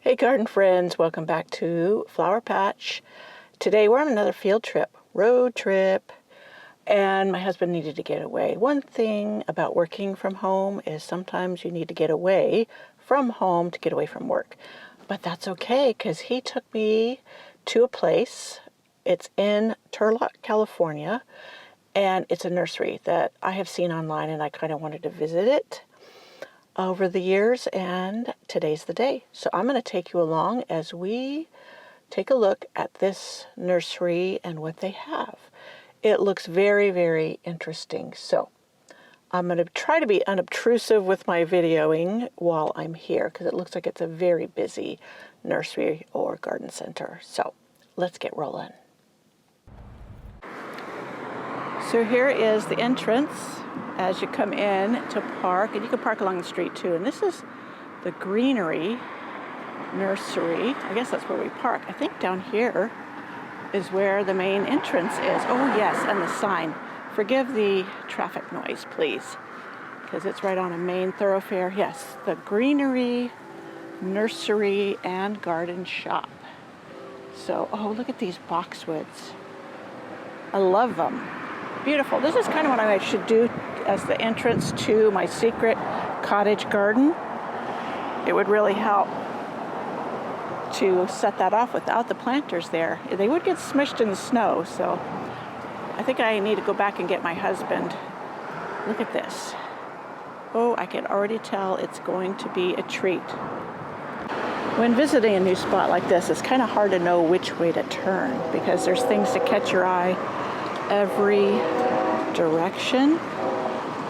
Hey garden friends, welcome back to Flower Patch. Today we're on another field trip, road trip, and my husband needed to get away. One thing about working from home is sometimes you need to get away from home to get away from work. But that's okay because he took me to a place. It's in Turlock, California, and it's a nursery that I have seen online and I kind of wanted to visit it over the years, and today's the day. So I'm going to take you along as we take a look at this nursery and what they have. It looks very, very interesting. So I'm going to try to be unobtrusive with my videoing while I'm here because it looks like it's a very busy nursery or garden center. So let's get rolling. So here is the entrance as you come in to park, and you can park along the street too. And this is the Greenery Nursery. I guess that's where we park. I think down here is where the main entrance is. Oh yes, and the sign. Forgive the traffic noise, please, because it's right on a main thoroughfare. Yes, the Greenery Nursery and Garden Shop. So, oh, look at these boxwoods. I love them. Beautiful. This is kind of what I should do as the entrance to my secret cottage garden. It would really help to set that off without the planters there. They would get smushed in the snow, so I think I need to go back and get my husband. Look at this. Oh, I can already tell it's going to be a treat. When visiting a new spot like this, it's kind of hard to know which way to turn because there's things to catch your eye every direction,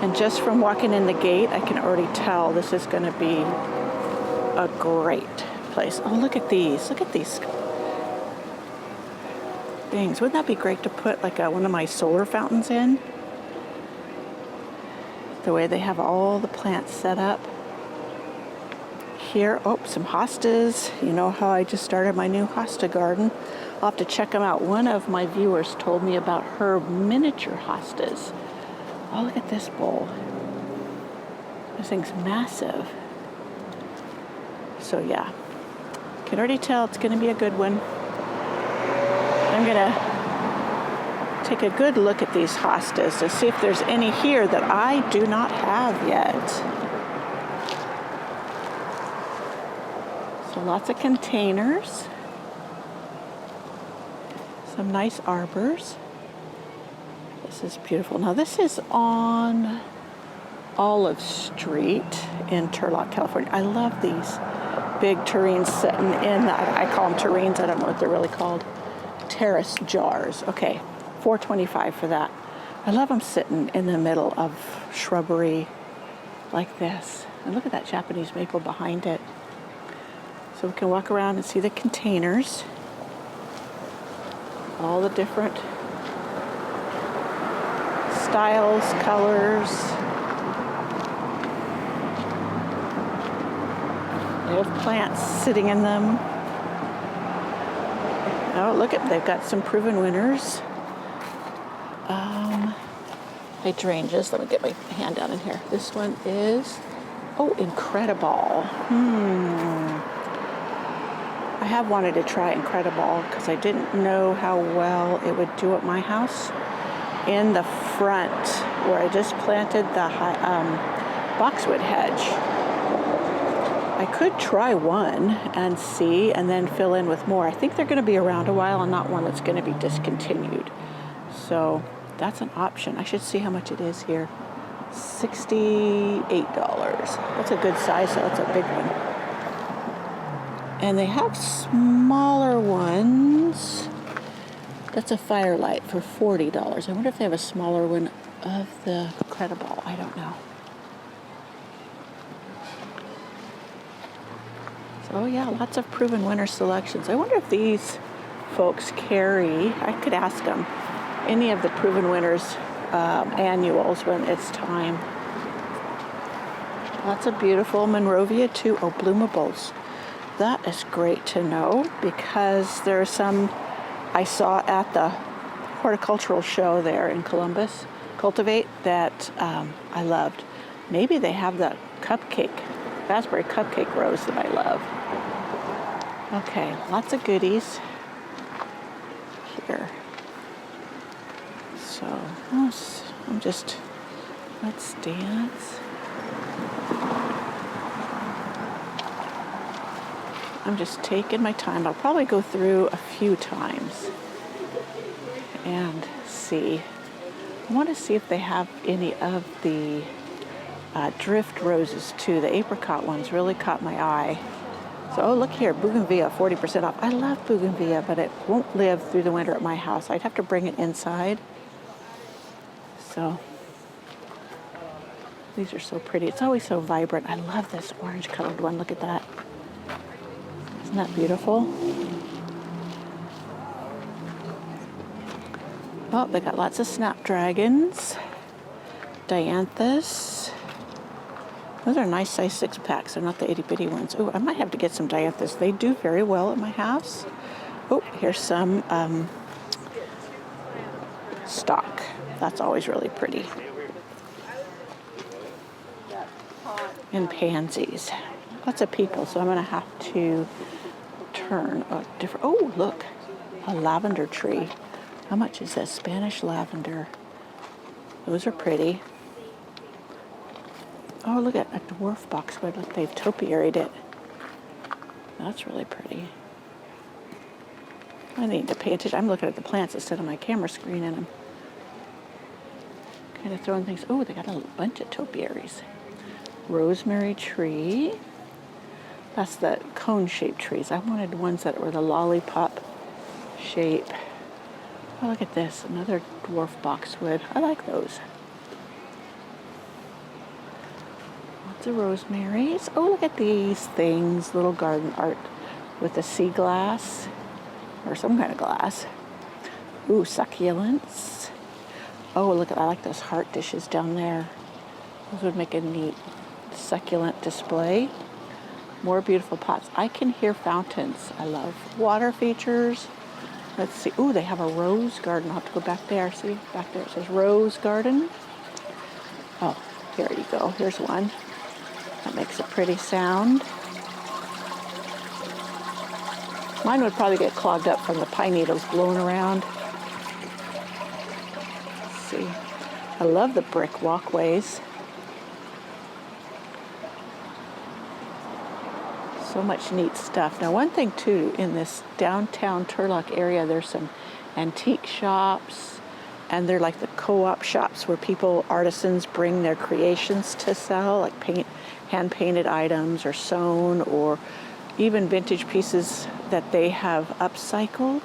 and just from walking in the gate I can already tell this is going to be a great place. Oh, look at these things. Wouldn't that be great to put like one of my solar fountains in? The way they have all the plants set up here. Oh, some hostas. You know how I just started my new hosta garden. I'll have to check them out. One of my viewers told me about her miniature hostas. Oh, look at this bowl. This thing's massive. So yeah, can already tell it's going to be a good one. I'm going to take a good look at these hostas to see if there's any here that I do not have yet. So lots of containers. Some nice arbors. This is beautiful. Now this is on Olive Street in Turlock, California. I love these big terrines sitting in, I call them terrines, I don't know what they're really called, terrace jars. Okay, $4.25 for that. I love them sitting in the middle of shrubbery like this. And look at that Japanese maple behind it. So we can walk around and see the containers. All the different styles, colors. They have plants sitting in them. Oh, look at, they've got some proven winners. Hydrangeas. Let me get my hand down in here. This one is, oh, Incredible. I have wanted to try Incredible because I didn't know how well it would do at my house. In the front, where I just planted the boxwood hedge, I could try one and see and then fill in with more. I think they're going to be around a while and not one that's going to be discontinued. So that's an option. I should see how much it is here. $68. That's a good size, so that's a big one. And they have smaller ones. That's a Firelight for $40. I wonder if they have a smaller one of the Incredible. I don't know. So yeah, lots of proven winner selections. I wonder if these folks carry, I could ask them, any of the proven winners annuals when it's time. Lots of beautiful Monrovia too. Oh, bloomables. That is great to know because there are some I saw at the horticultural show there in Columbus, Cultivate, that I loved. Maybe they have the raspberry cupcake rose that I love. Okay, lots of goodies here. So, let's dance. I'm just taking my time. I'll probably go through a few times and see. I want to see if they have any of the drift roses too. The apricot ones really caught my eye. So, oh, look here, bougainvillea, 40% off. I love bougainvillea, but it won't live through the winter at my house. I'd have to bring it inside. So, these are so pretty. It's always so vibrant. I love this orange colored one. Look at that. Isn't that beautiful? Oh, they got lots of snapdragons, dianthus. Those are nice size 6-packs. They're not the itty bitty ones. Oh, I might have to get some dianthus. They do very well at my house. Oh, here's some stock. That's always really pretty. And pansies. Lots of people, so I'm going to have to turn a different. Oh, look, a lavender tree. How much is this? Spanish lavender. Those are pretty. Oh, look at a dwarf boxwood. Look, they've topiaried it. That's really pretty. I need to pay attention. I'm looking at the plants instead of my camera screen, and I'm kind of throwing things. Oh, they got a bunch of topiaries. Rosemary tree. That's the cone-shaped trees. I wanted ones that were the lollipop shape. Oh, look at this. Another dwarf boxwood. I like those. Lots of rosemaries. Oh, look at these things. Little garden art with a sea glass or some kind of glass. Ooh, succulents. Oh, look at, I like those heart dishes down there. Those would make a neat succulent display. More beautiful pots. I can hear fountains. I love water features. Let's see. Ooh, they have a rose garden. I'll have to go back there. See, back there it says rose garden. Oh, here you go. Here's one. That makes a pretty sound. Mine would probably get clogged up from the pine needles blowing around. Let's see. I love the brick walkways. So much neat stuff. Now, one thing too, in this downtown Turlock area, there's some antique shops, and they're like the co-op shops where artisans bring their creations to sell, like hand-painted items or sewn, or even vintage pieces that they have upcycled.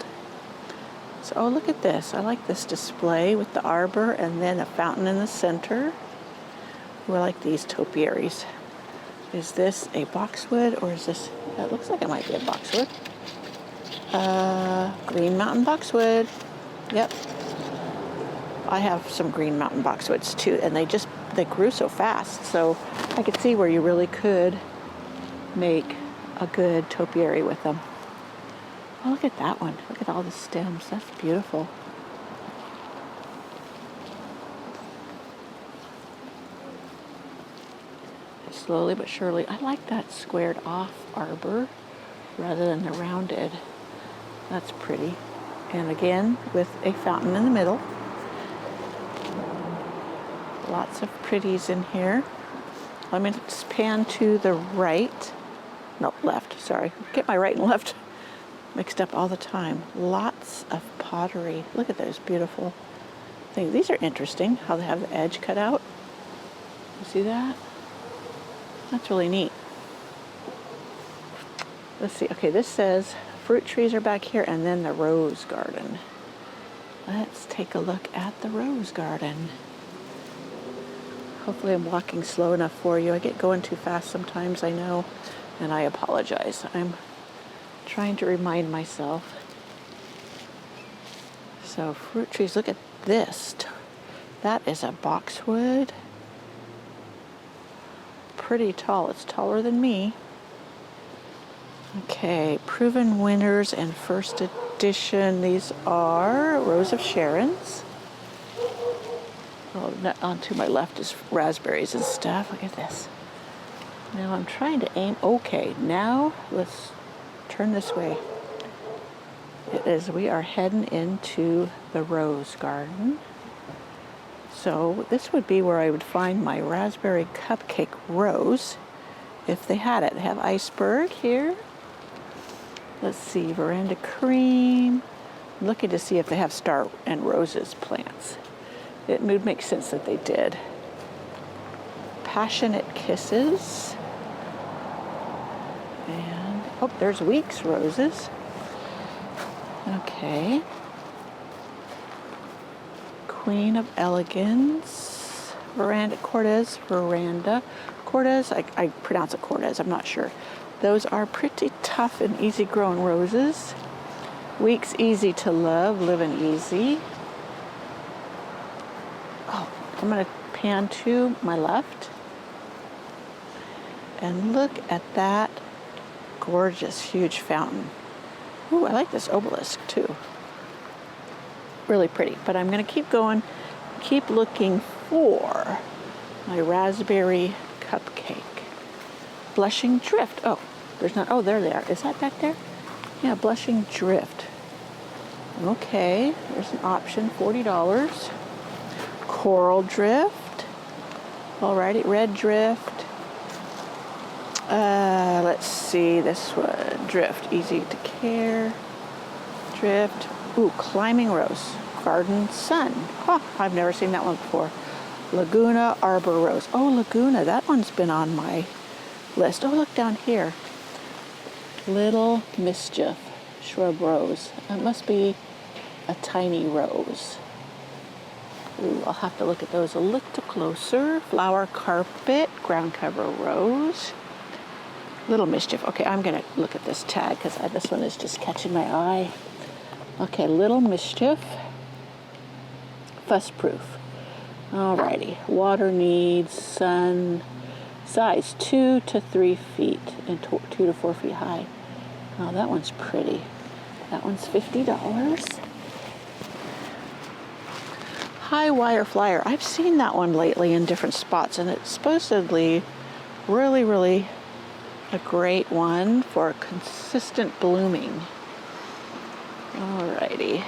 So, oh, look at this. I like this display with the arbor and then a fountain in the center. Ooh, I like these topiaries. Is this a boxwood, or is this, that looks like it might be a boxwood. Green Mountain boxwood. Yep. I have some Green Mountain boxwoods too, and they grew so fast. So I could see where you really could make a good topiary with them. Oh, look at that one. Look at all the stems. That's beautiful. Slowly but surely. I like that squared off arbor rather than the rounded. That's pretty. And again, with a fountain in the middle. Lots of pretties in here. Let me just pan to the right. No, left, sorry. Get my right and left mixed up all the time. Lots of pottery. Look at those beautiful things. These are interesting, how they have the edge cut out. You see that? That's really neat. Let's see. Okay, this says fruit trees are back here, and then the rose garden. Let's take a look at the rose garden. Hopefully I'm walking slow enough for you. I get going too fast sometimes, I know, and I apologize. I'm trying to remind myself. So fruit trees, look at this. That is a boxwood. Pretty tall. It's taller than me. Okay, proven winners and first edition. These are Rose of Sharon's. Oh, on to my left is raspberries and stuff. Look at this. Now I'm trying to aim. Okay, now let's turn this way. We are heading into the rose garden. So this would be where I would find my raspberry cupcake rose if they had it. They have iceberg here. Let's see, veranda cream. I'm looking to see if they have star and roses plants. It would make sense that they did. Passionate kisses. And, oh, there's Weeks roses. Okay. Queen of Elegance. Cortez veranda. Cortez, I pronounce it Cortez, I'm not sure. Those are pretty tough and easy grown roses. Weeks easy to love, living easy. Oh, I'm going to pan to my left. And look at that gorgeous, huge fountain. Ooh, I like this obelisk too. Really pretty. But I'm going to keep going, keep looking for my raspberry cupcake. Blushing Drift. Oh, there's not. Oh, there they are. Is that back there? Yeah, Blushing Drift. Okay, there's an option, $40. Coral Drift. Alrighty, Red Drift. Let's see, this one. Drift, easy to care. Drift. Ooh, Climbing Rose. Garden Sun. Huh, I've never seen that one before. Laguna Arbor Rose. Oh, Laguna, that one's been on my list. Oh, look down here. Little Mischief Shrub Rose. It must be a tiny rose. Ooh, I'll have to look at those a little closer. Flower Carpet, Ground Cover Rose. Little Mischief. Okay, I'm going to look at this tag because this one is just catching my eye. Okay, Little Mischief. Fuss Proof. Alrighty. Water needs, sun, size 2 to 3 feet and 2 to 4 feet high. Oh, that one's pretty. That one's $50. High Wire Flyer. I've seen that one lately in different spots, and it's supposedly really, really a great one for consistent blooming. Alrighty.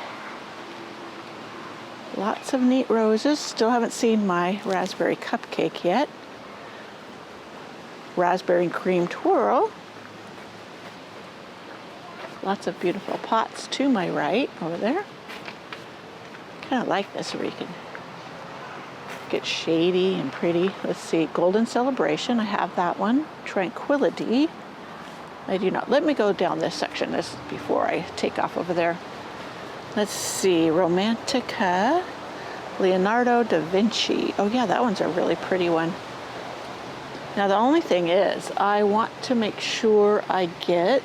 Lots of neat roses. Still haven't seen my raspberry cupcake yet. Raspberry and cream twirl. Lots of beautiful pots to my right over there. Kind of like this where you can get shady and pretty. Let's see, Golden Celebration. I have that one. Tranquility. I do not. Let me go down this section before I take off over there. Let's see, Romantica. Leonardo da Vinci. Oh yeah, that one's a really pretty one. Now the only thing is, I want to make sure I get.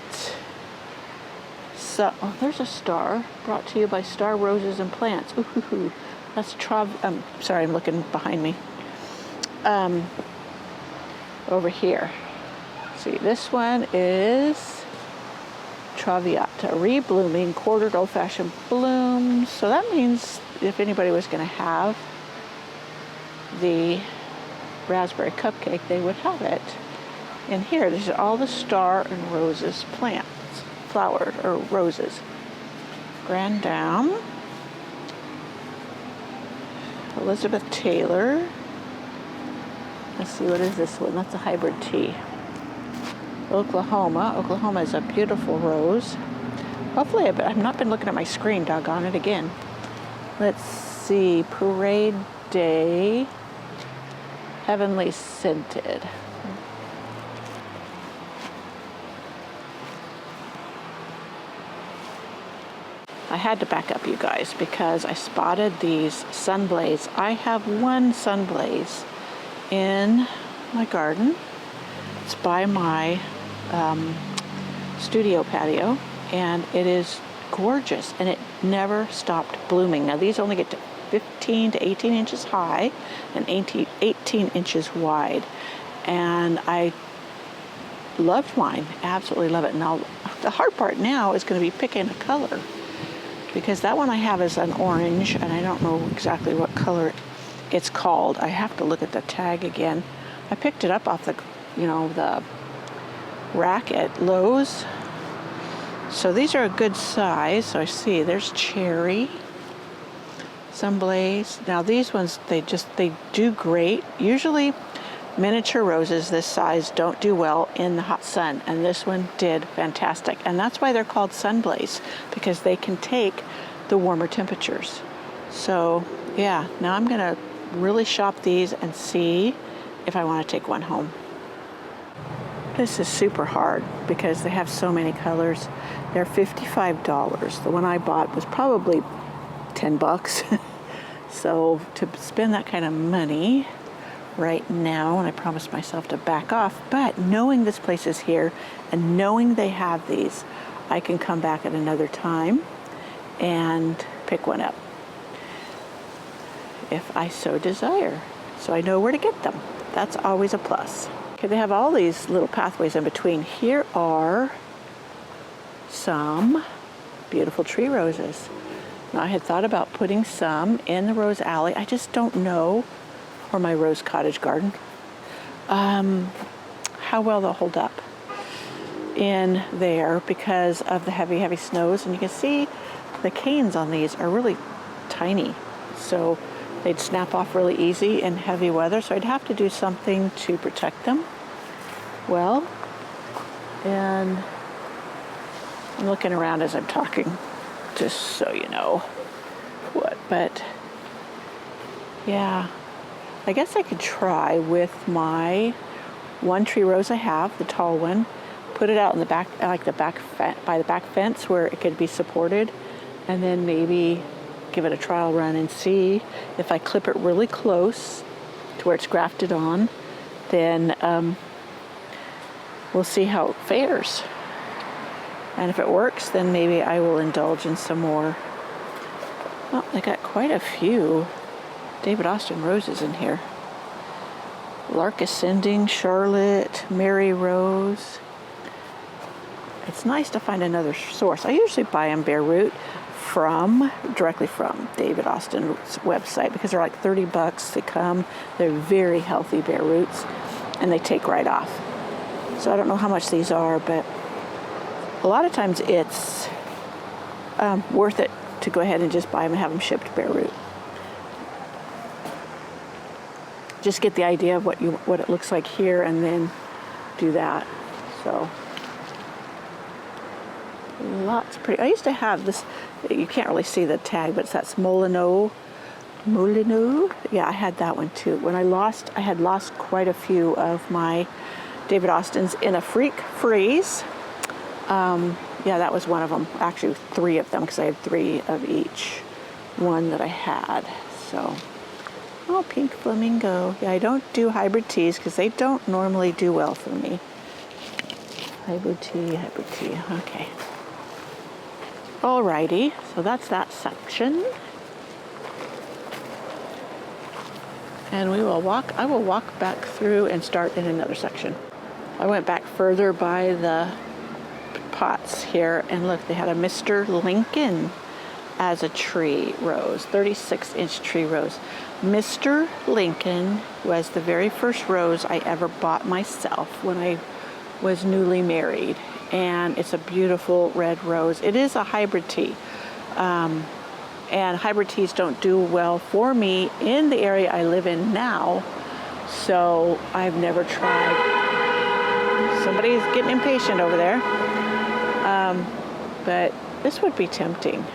So, oh, there's a star brought to you by Star Roses and Plants. Ooh, that's sorry, I'm looking behind me. Over here. See, this one is Traviata, reblooming, quartered old-fashioned blooms. So that means if anybody was going to have the raspberry cupcake, they would have it. And here, these are all the star and roses plants. Flowers or roses. Grand Dame. Elizabeth Taylor. Let's see, what is this one? That's a hybrid tea. Oklahoma. Oklahoma is a beautiful rose. Hopefully, I've not been looking at my screen, doggone it again. Let's see, Parade Day. Heavenly Scented. I had to back up, you guys, because I spotted these sunblaze. I have one sunblaze in my garden. It's by my studio patio, and it is gorgeous, and it never stopped blooming. Now, these only get to 15 to 18 inches high and 18 inches wide, and I loved mine, absolutely love it. Now, the hard part now is going to be picking a color, because that one I have is an orange, and I don't know exactly what color it's called. I have to look at the tag again. I picked it up off the rack at Lowe's. So these are a good size. So I see there's cherry, sunblaze. Now these ones, they do great. Usually miniature roses this size don't do well in the hot sun, and this one did fantastic. And that's why they're called sunblaze, because they can take the warmer temperatures. So yeah, now I'm gonna really shop these and see if I want to take one home. This is super hard because they have so many colors. They're $55. The one I bought was probably $10. So to spend that kind of money right now, and I promised myself to back off, but knowing this place is here and knowing they have these, I can come back at another time and pick one up if I so desire. So I know where to get them. That's always a plus. Okay, they have all these little pathways in between. Here are some beautiful tree roses. Now, I had thought about putting some in the rose alley. I just don't know, or my rose cottage garden, how well they'll hold up in there because of the heavy, heavy snows. And you can see the canes on these are really tiny. So they'd snap off really easy in heavy weather. So I'd have to do something to protect them well. And I'm looking around as I'm talking, just so you know what. But yeah, I guess I could try with my one tree rose I have, the tall one, put it out in the back, like by the back fence where it could be supported, and then maybe give it a trial run and see if I clip it really close to where it's grafted on, then we'll see how it fares. And if it works, then maybe I will indulge in some more. Oh, they got quite a few David Austin roses in here. Lark Ascending, Charlotte, Mary Rose. It's nice to find another source. I usually buy them bare root directly from David Austin's website because they're like $30. They come, they're very healthy bare roots, and they take right off. So I don't know how much these are, but a lot of times it's worth it to go ahead and just buy them and have them shipped bare root. Just get the idea of what it looks like here, and then do that. So lots of pretty. I used to have this. You can't really see the tag, but it's that Molineaux. Yeah, I had that one too. When I had lost quite a few of my David Austins in a freak freeze. Yeah, that was one of them. Actually, 3 of them, because I had 3 of each one that I had. So, oh, pink flamingo. Yeah, I don't do hybrid teas because they don't normally do well for me. Hybrid tea. Okay. Alrighty, so that's that section. And I will walk back through and start in another section. I went back further by the pots here, and look, they had a Mr. Lincoln as a tree rose, 36-inch tree rose. Mr. Lincoln was the very first rose I ever bought myself when I was newly married, and it's a beautiful red rose. It is a hybrid tea, and hybrid teas don't do well for me in the area I live in now, so I've never tried. Somebody's getting impatient over there. But this would be tempting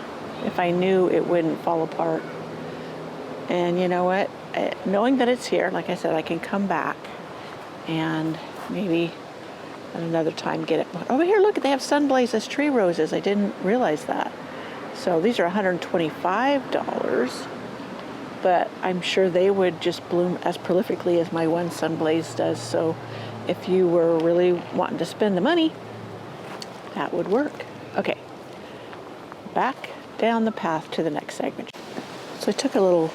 if I knew it wouldn't fall apart. And you know what? Knowing that it's here, like I said, I can come back and maybe at another time get it. Over here, look, they have sunblaze as tree roses. I didn't realize that. So these are $125, but I'm sure they would just bloom as prolifically as my one sunblaze does. So if you were really wanting to spend the money, that would work. Okay, back down the path to the next segment. So I took a little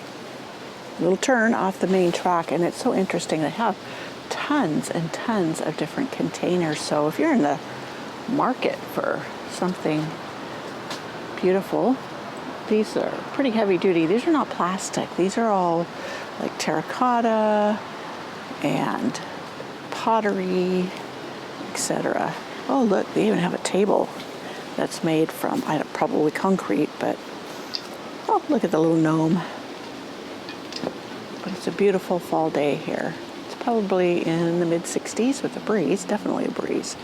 turn off the main track, and it's so interesting. They have tons and tons of different containers. So if you're in the market for something beautiful, these are pretty heavy duty. These are not plastic. These are all like terracotta and pottery, etc. Oh, look, they even have a table that's made from probably concrete, but oh, look at the little gnome. But it's a beautiful fall day here. It's probably in the mid-60s with a breeze, definitely a breeze.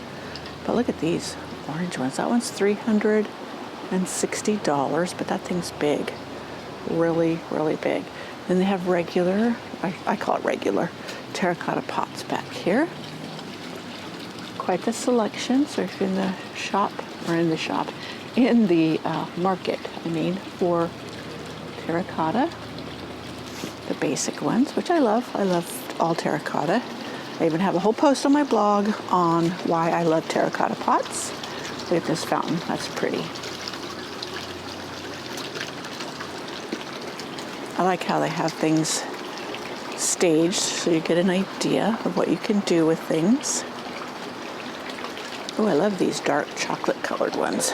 But look at these orange ones. That one's $360, but that thing's big. Really, really big. Then they have regular, I call it regular, terracotta pots back here. Quite the selection. So if you're in the shop, in the market, for terracotta, the basic ones, which I love. I love all terracotta. I even have a whole post on my blog on why I love terracotta pots. Look at this fountain. That's pretty. I like how they have things staged so you get an idea of what you can do with things. Oh, I love these dark chocolate colored ones.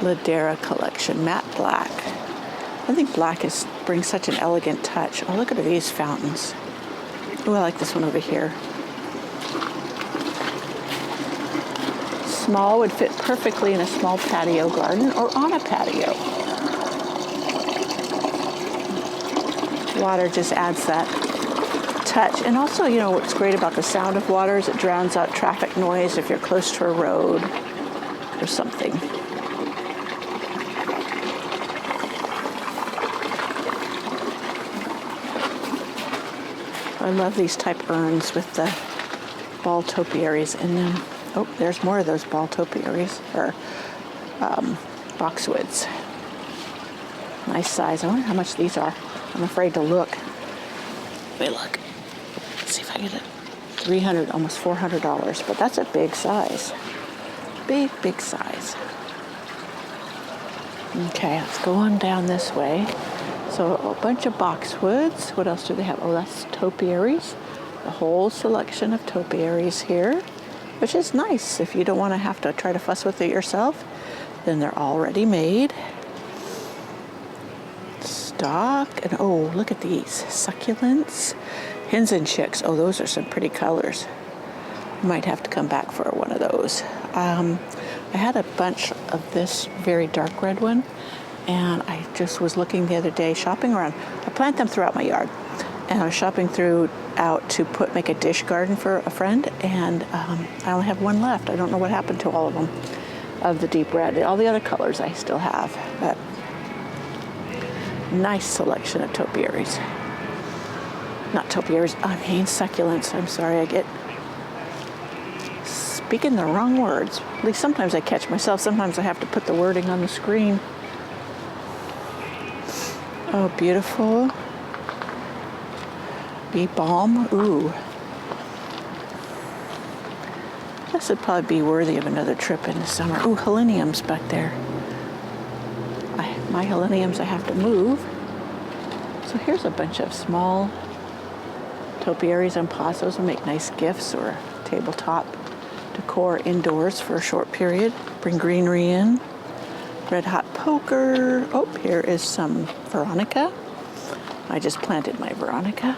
Ladera collection, matte black. I think black brings such an elegant touch. Oh, look at these fountains. Oh, I like this one over here. Small would fit perfectly in a small patio garden or on a patio. Water just adds that touch. And also, what's great about the sound of water is it drowns out traffic noise if you're close to a road or something. I love these type urns with the ball topiaries in them. Oh, there's more of those ball topiaries, or boxwoods. Nice size. I wonder how much these are. I'm afraid to look. Let me look. Let's see if I get it. $300, almost $400, but that's a big size. Big, big size. Okay, let's go on down this way. So a bunch of boxwoods. What else do they have? Oh, that's topiaries. A whole selection of topiaries here, which is nice. If you don't want to have to try to fuss with it yourself, then they're already made. Stock. And oh, look at these. Succulents. Hens and chicks. Oh, those are some pretty colors. I might have to come back for one of those. I had a bunch of this very dark red one, and I just was looking the other day, shopping around. I plant them throughout my yard, and I was shopping out to make a dish garden for a friend, and I only have one left. I don't know what happened to all of them, of the deep red. All the other colors I still have, but nice selection of topiaries. Not topiaries, succulents. I'm sorry, I get speaking the wrong words. At least sometimes I catch myself. Sometimes I have to put the wording on the screen. Oh, beautiful. Bee balm. Ooh. This would probably be worthy of another trip in the summer. Ooh, heleniums back there. My heleniums I have to move. So here's a bunch of small topiaries and pothos will make nice gifts or tabletop decor indoors for a short period. Bring greenery in. Red hot poker. Oh, here is some veronica. I just planted my veronica.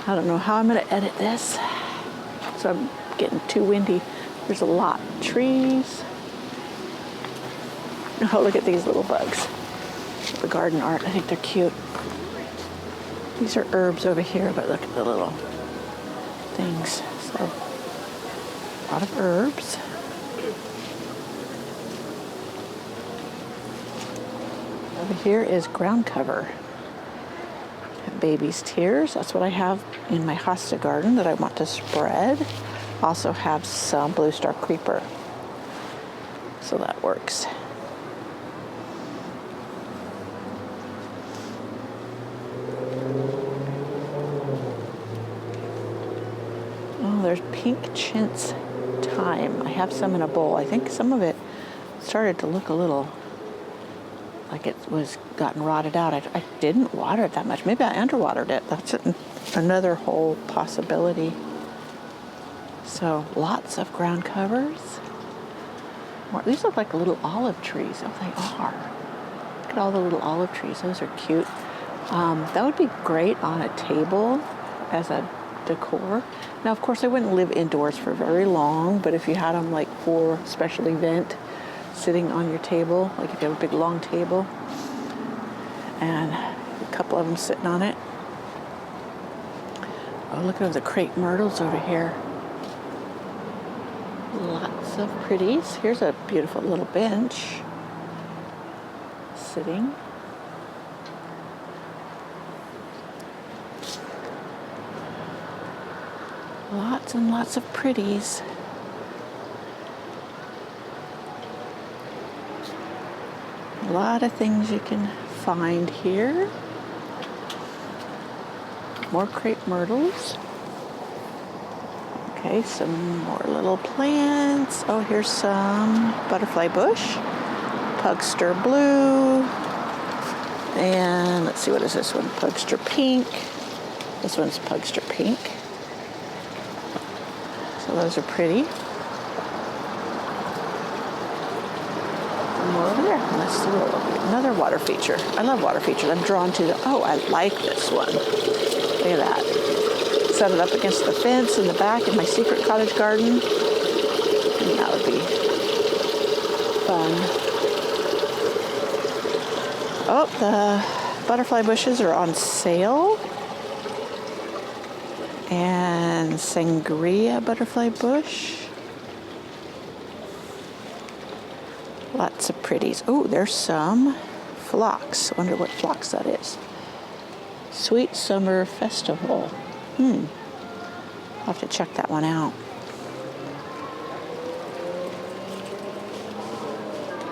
I don't know how I'm going to edit this. So I'm getting too windy. There's a lot. Trees. Oh, look at these little bugs. The garden art. I think they're cute. These are herbs over here, but look at the little things. So, a lot of herbs. Over here is ground cover. Baby's tears. That's what I have in my hosta garden that I want to spread. Also have some blue star creeper. So that works. Oh, there's pink chintz thyme. I have some in a bowl. I think some of it started to look a little like it was gotten rotted out. I didn't water it that much. Maybe I underwatered it. That's another whole possibility. So lots of ground covers. These look like little olive trees. Oh, they are. Look at all the little olive trees. Those are cute. That would be great on a table as a decor. Now, of course, I wouldn't live indoors for very long, but if you had them like for a special event, sitting on your table, like if you have a big long table, and a couple of them sitting on it. Oh, look at the crepe myrtles over here. Lots of pretties. Here's a beautiful little bench sitting. Lots and lots of pretties. A lot of things you can find here. More crepe myrtles. Okay, some more little plants. Oh, here's some butterfly bush, pugster blue, and let's see, what is this one? Pugster pink. This one's pugster pink. So those are pretty. More over there. Let's see, another water feature. I love water features. I'm drawn to the, oh, I like this one. Look at that. Set it up against the fence in the back in my secret cottage garden. And that would be fun. Oh, the butterfly bushes are on sale. And sangria butterfly bush. Lots of pretties. Oh, there's some phlox. I wonder what phlox that is. Sweet Summer Festival. I'll have to check that one out.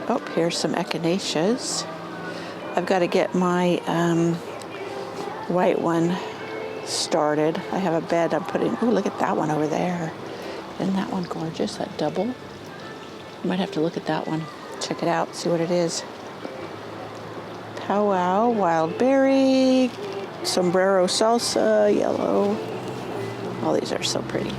Oh, here's some echinaceas. I've got to get my white one started. I have a bed I'm putting. Oh, look at that one over there. Isn't that one gorgeous? That double. I might have to look at that one. Check it out. See what it is. Powwow, wild berry, sombrero salsa, yellow. All these are so pretty.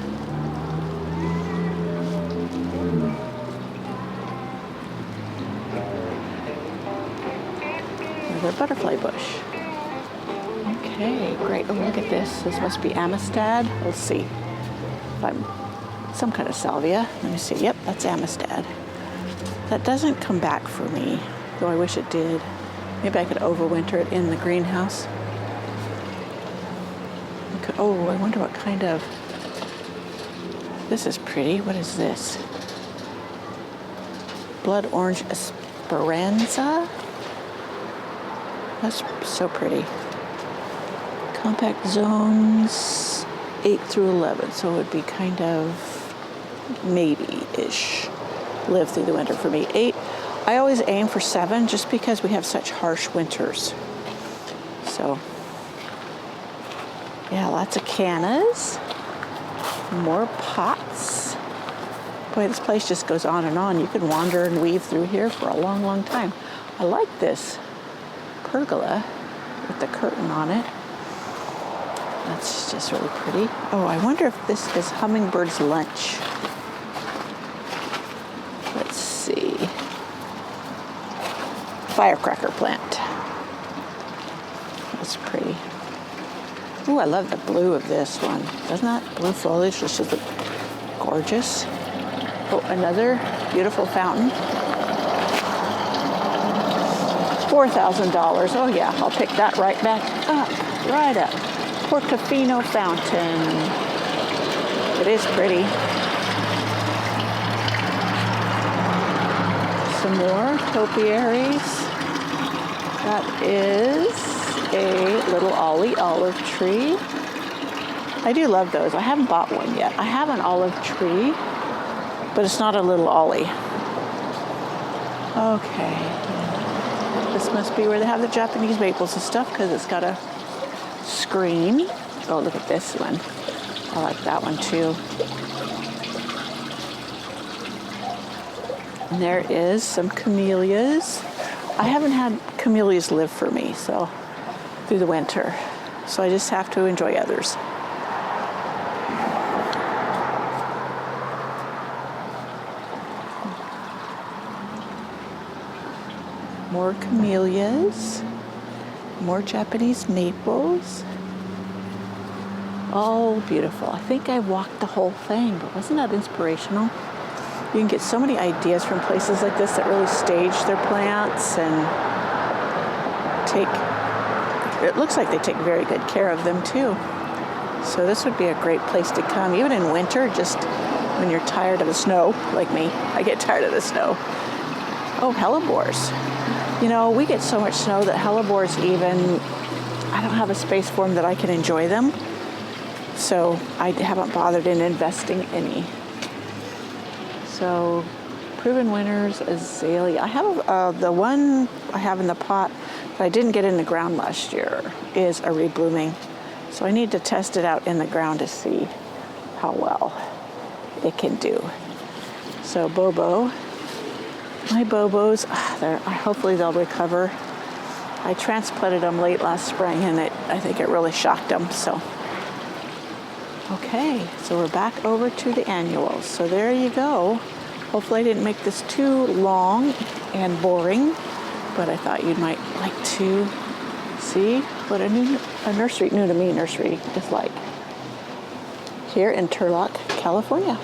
Another butterfly bush. Okay, great. Oh, look at this. This must be Amistad. Let's see if I'm some kind of salvia. Let me see. Yep, that's Amistad. That doesn't come back for me, though I wish it did. Maybe I could overwinter it in the greenhouse. Okay. Oh, I wonder what kind of... This is pretty. What is this? Blood orange esperanza? That's so pretty. Compact zones 8 through 11, so it would be kind of maybe-ish. Live through the winter for me. 8. I always aim for 7 just because we have such harsh winters. So, yeah, lots of cannas. More pots. Boy, this place just goes on and on. You could wander and weave through here for a long, long time. I like this pergola with the curtain on it. That's just really pretty. Oh, I wonder if this is hummingbird's lunch. Let's see. Firecracker plant. That's pretty. Ooh, I love the blue of this one. Doesn't that blue foliage just look gorgeous? Oh, another beautiful fountain. $4,000. Oh yeah, I'll pick that right back up. Right up. Portofino fountain. It is pretty. Some more topiaries. That is a little ollie olive tree. I do love those. I haven't bought one yet. I have an olive tree, but it's not a little ollie. Okay. This must be where they have the Japanese maples and stuff because it's got a screen. Oh, look at this one. I like that one too. And there is some camellias. I haven't had camellias live for me, so through the winter. So I just have to enjoy others. More camellias. More Japanese maples. Oh, beautiful. I think I walked the whole thing, but wasn't that inspirational? You can get so many ideas from places like this that really stage their plants and it looks like they take very good care of them too. So this would be a great place to come, even in winter, just when you're tired of the snow, like me. I get tired of the snow. Oh, hellebores. You know, we get so much snow that hellebores even, I don't have a space for them that I can enjoy them. So I haven't bothered in investing any. So proven winners, azalea. I have the one I have in the pot that I didn't get in the ground last year is a reblooming. So I need to test it out in the ground to see how well it can do. So Bobo, my Bobos, hopefully they'll recover. I transplanted them late last spring and I think it really shocked them. So, okay, so we're back over to the annuals. So there you go. Hopefully I didn't make this too long and boring, but I thought you might like to see what a new to me nursery is like here in Turlock, California.